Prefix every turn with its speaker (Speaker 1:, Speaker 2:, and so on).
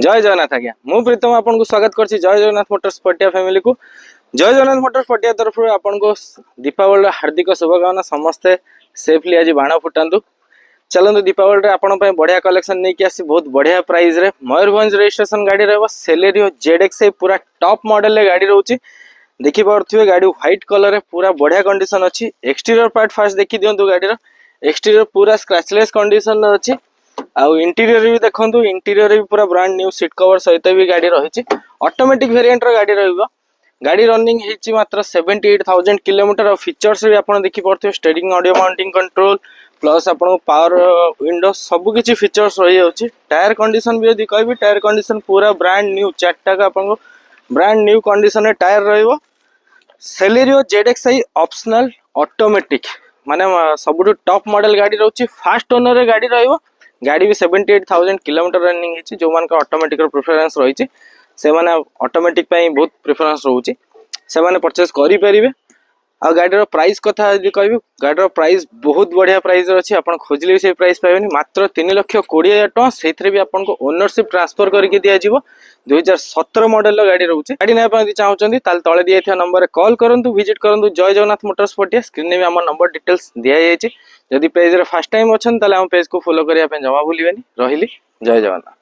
Speaker 1: जय जगन्नाथ आज्ञा मु प्रीतम आपन को स्वागत करछि जय जगन्नाथ मोटर्स पटिया फैमिली को। जय जगन्नाथ मोटर्स पटिया तरफ आपन को दीपावली हार्दिक शुभकामना। समस्ते सेफली आज बाण फुटांतु। चलते दीपावली आपन पे बढ़िया कलेक्शन नहीं कि आसी बहुत बढ़िया प्राइस रे मयूरभंज रजिस्ट्रेशन गाड़ी रहबो। सेलेरियो ZX पूरा टॉप मॉडल रे गाड़ी रहउची। देखि पारथुवे गाड़ी व्हाइट कलर रे पूरा बढ़िया कंडीशन अछि। एक्सटीरियर पार्ट फास्ट देखि दियंतु। गाड़ी रो एक्सटीरियर पूरा स्क्रैचलेस कंडीशन रे अछि। आउ इंटीरियर भी देखंतु। इंटीरियर भी पूरा ब्रांड न्यू सीट कवर सहित भी गाड़ी रही। ऑटोमेटिक वेरिएंट रो गाड़ी रहइबो। गाड़ी रनिंग हेची मात्र 78,000 किलोमीटर। और फीचर्स भी आपन देखि परथि steering audio mounting control plus आपन पावर विंडो सब किछि फीचर्स रही होची। टायर कंडीशन भी यदि कहबी टायर कंडीशन पूरा ब्रांड न्यू चारटा का आपन ब्रांड न्यू कंडीशन रे टायर रहइबो। सेलेरियो ZXi ऑप्शनल ऑटोमेटिक माने सबुठु टॉप मॉडल गाड़ी रहउची। फास्ट ओनर रे गाड़ी रहइबो। गाड़ी भी 78,000 किलोमीटर रनिंग है। जो मान का ऑटोमेटिक प्रेफरेंस रही से माने ऑटोमेटिक बहुत प्रेफरेंस रोचे से माने परचेस करि परिबे। आ गाड़ी रो प्राइस कथा यदि कहबी गाड़ी रो प्राइस बहुत बढ़िया प्राइस अछि। आपण खोजले से प्राइस पाइबेनी मात्र 3,20,000 टका। सेथरे भी आपण को ओनरशिप ट्रांसफर करके दिया जिवो। 2017 मॉडल रो गाड़ी रहउची। गाड़ी नै पय चाहउचंदी ताल तळे दियैथिया नंबर रे कॉल करंतु विजिट करंतु जय जगन्नाथ मोटर्स पटिया। स्क्रीन में हमर नंबर डिटेल्स दिया जायछि। जदि पेज रे फर्स्ट टाइम अछन ताले हम पेज को फॉलो करिया पे जमा भूलिबेनी। रहिली जय जगन्नाथ।